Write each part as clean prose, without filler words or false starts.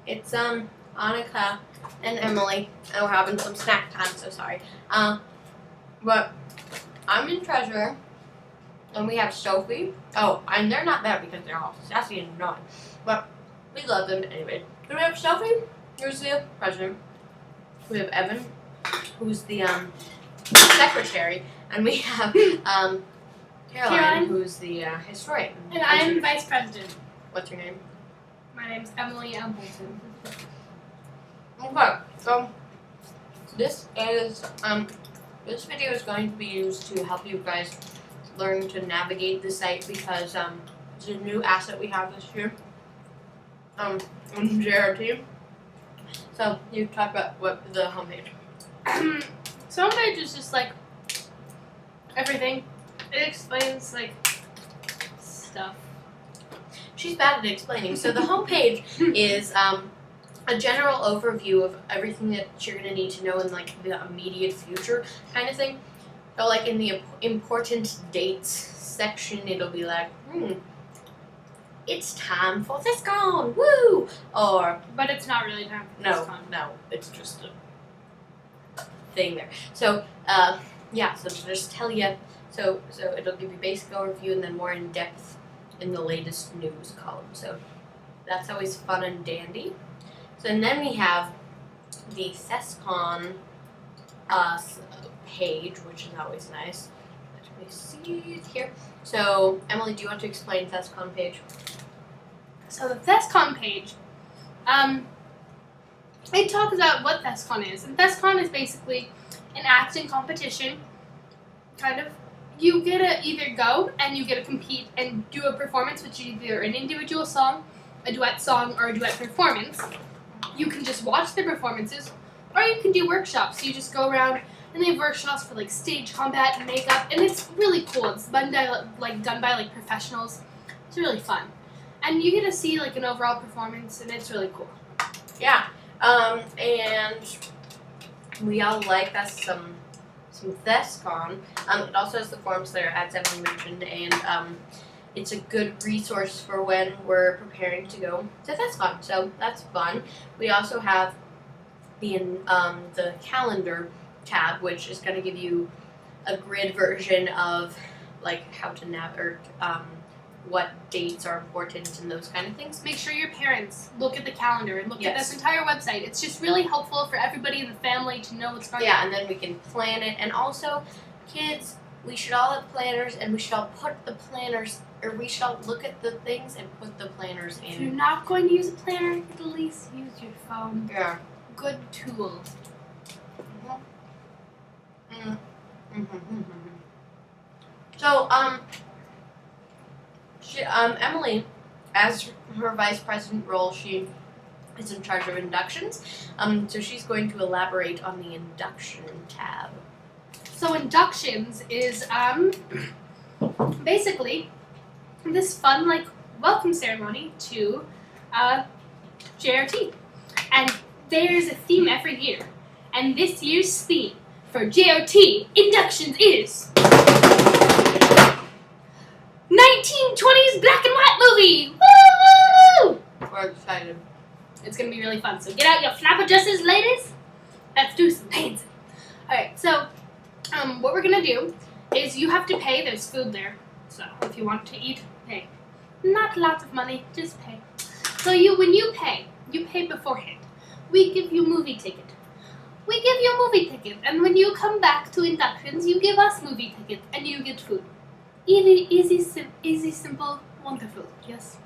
It's Annika and Emily, and we're having some snack time. So sorry. But I'm in treasurer, and we have Sophie. Oh, and they're not there because they're all sassy and annoying, but we love them anyway. So we have Sophie, who's the president. We have Evan, who's the secretary, and we have Caroline, who's the historian. And I'm vice president. What's your name? My name's Emily Embleton. Okay, so this is this video is going to be used to help you guys learn to navigate the site because it's a new asset we have this year on JRT. So you talk about what the homepage. So homepage is just like everything. It explains like stuff. She's bad at explaining. So the homepage is a general overview of everything that you're going to need to know in like the immediate future kind of thing. So like in the important dates section, it'll be like, it's time for ThisCon, woo! Or But it's not really time for ThisCon. No, it's just a thing there. So yeah, so to just tell you, so it'll give you basic overview and then more in depth in the latest news column. So that's always fun and dandy. So and then we have the ThisCon page, which is always nice. Let me see it here. So Emily, do you want to explain ThisCon page? So the ThisCon page, it talks about what ThisCon is. And ThisCon is basically an acting competition, kind of. You get to either go and you get to compete and do a performance, which is either an individual song, a duet song, or a duet performance. You can just watch the performances, or you can do workshops. So you just go around and they have workshops for like stage combat and makeup, and it's really cool. It's done by professionals. It's really fun, and you get to see like an overall performance, and it's really cool. Yeah, and we all like that's some ThisCon. It also has the forms there, as Emily mentioned, and it's a good resource for when we're preparing to go to ThisCon. So that's fun. We also have the calendar tab, which is going to give you a grid version of like how to navigate, what dates are important and those kind of things. Make sure your parents look at the calendar and look at this entire website. It's just really helpful for everybody in the family to know what's going on. Yeah, and then we can plan it. And also, kids, we should all have planners, and we should all put the planners, or we should all look at the things and put the planners in. If you're not going to use a planner, at least use your phone. Yeah. Good tool. So, Emily, as her vice president role, she is in charge of inductions. So she's going to elaborate on the induction tab. So inductions is basically this fun like welcome ceremony to JRT, and there's a theme every year, and this year's theme for JRT inductions is 1920s black and white movie! Woo! We're excited. It's gonna be really fun. So get out your flapper dresses, ladies. Let's do some dancing. Alright, so what we're gonna do is you have to pay. There's food there. So if you want to eat, pay. Not lots of money, just pay. So when you pay beforehand. We give you movie ticket. We give you a movie ticket, and when you come back to inductions, you give us movie ticket, and you get food. Easy, simple, wonderful. Yes.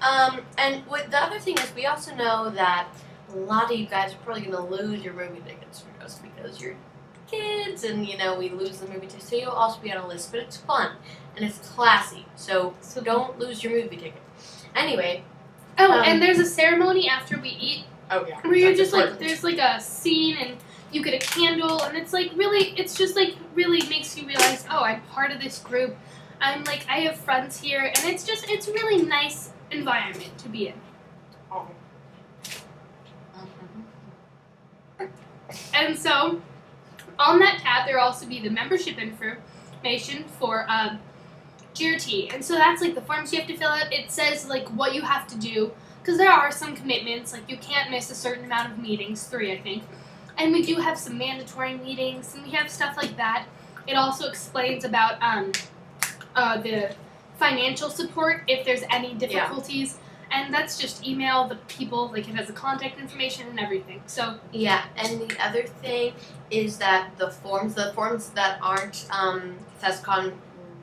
And the other thing is, we also know that a lot of you guys are probably going to lose your movie tickets just because you're kids, and we lose the movie tickets. So you'll also be on a list, but it's fun and it's classy. So don't lose your movie ticket. Anyway. Oh, and there's a ceremony after we eat. Oh yeah. Where you're just like, there's like a scene, and you get a candle, and it's like really makes you realize, oh, I'm part of this group. I have friends here, and it's a really nice environment to be in. Oh. And so, on that tab, there will also be the membership information for JRT, and so that's like the forms you have to fill out. It says like what you have to do because there are some commitments, like you can't miss a certain amount of meetings, 3 I think, and we do have some mandatory meetings, and we have stuff like that. It also explains about the financial support if there's any difficulties, and that's just email the people, like it has the contact information and everything. So yeah, and the other thing is that the forms that aren't ThesCon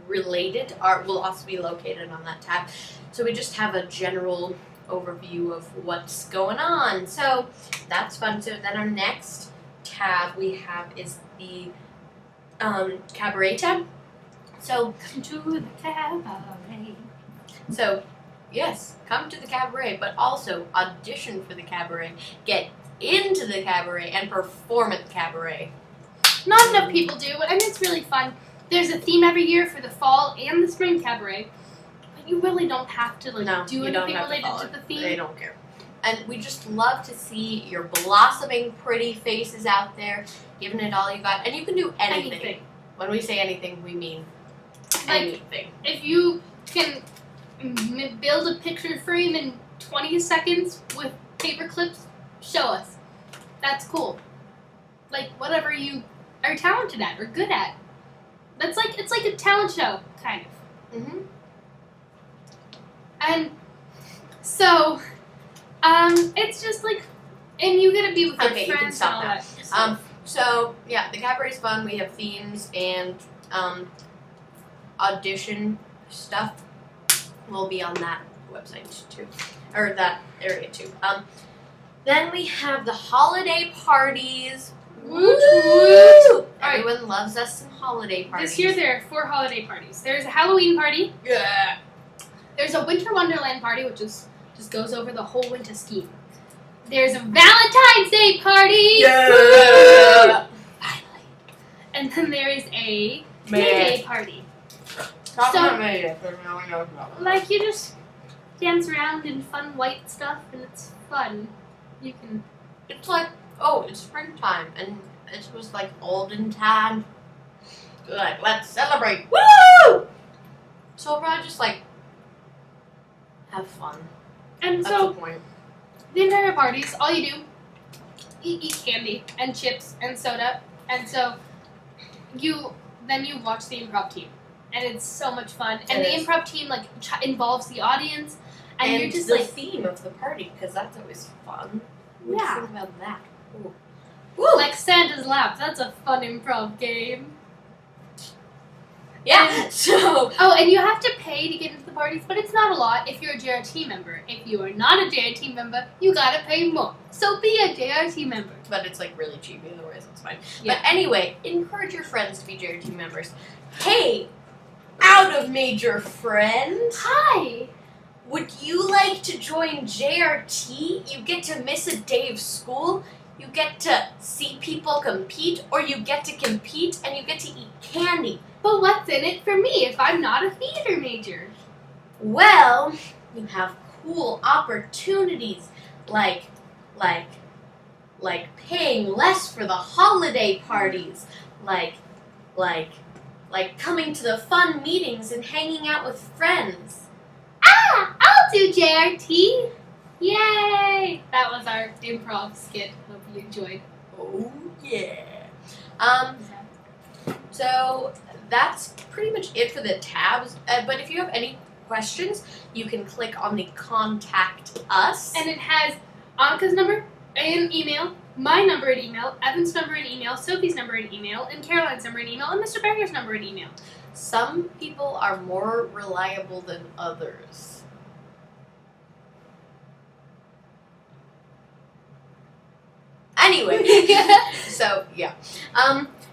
related will also be located on that tab. So we just have a general overview of what's going on. So that's fun. So then our next tab we have is the cabaret tab. So come to the cabaret. So yes, come to the cabaret, but also audition for the cabaret, get into the cabaret, and perform at the cabaret. Not enough people do, and it's really fun. There's a theme every year for the fall and the spring cabaret, but you really don't have to do anything related to the theme. They don't care. And we just love to see your blossoming pretty faces out there, giving it all you got. And you can do anything. When we say anything, we mean anything. If you can build a picture frame in 20 seconds with paper clips, show us. That's cool. Like whatever you are talented at or good at. It's like a talent show, kind of. Mm-hmm. And so, it's just like, and you get to be with your Okay, you can friends and stop all now. that stuff. So yeah, the cabaret's fun. We have themes and audition stuff will be on that website too, or that area too. Then we have the holiday parties. Woo! Everyone loves us some holiday parties. This year there are 4 holiday parties. There's a Halloween party. Yeah. There's a Winter Wonderland party, which just goes over the whole winter scheme. There's a Valentine's Day party. Yeah. Finally. And then there is a May May. Day party. Talk So- about May. Like you just dance around in fun white stuff, and it's fun. You can. It's like, it's springtime, and it was like olden time. Like, let's celebrate. Woo! So we'll probably just like have fun. And That's so the point. the entire parties, all you do, eat candy and chips and soda, and so you watch the improv team, and it's so much fun. And the improv team involves the audience, and you're just the like theme of the party, because that's always fun. What Yeah. do you think about that? Ooh. like Santa's Lap. That's a fun improv game. Yeah. So Oh, and you have to pay to get into the parties, but it's not a lot if you're a JRT member. If you are not a JRT member, you gotta pay more. So be a JRT member. but it's like really cheap, otherwise it's fine. Yeah. But anyway, encourage your friends to be JRT members. Hey, out of major friend. Hi. Would you like to join JRT? You get to miss a day of school, you get to see people compete, or you get to compete and you get to eat candy. But what's in it for me if I'm not a theater major? Well, you have cool opportunities like paying less for the holiday parties, like coming to the fun meetings and hanging out with friends. Ah, I'll do JRT. Yay! That was our improv skit. Hope you enjoyed. Oh yeah. So that's pretty much it for the tabs. But if you have any questions, you can click on the Contact Us. And it has Annika's number and email, my number and email, Evan's number and email, Sophie's number and email, and Caroline's number and email, and Mr. Barrier's number and email. Some people are more reliable than others. Anyway, so yeah.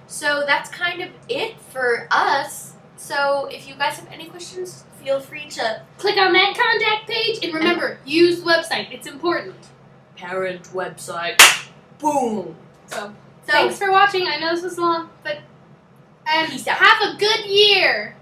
So that's kind of it for us. So if you guys have any questions, feel free to Click on that contact page, and remember, use the website. It's important. parent website. Boom. So, thanks for watching. I know this was long, but Peace out. have a good year.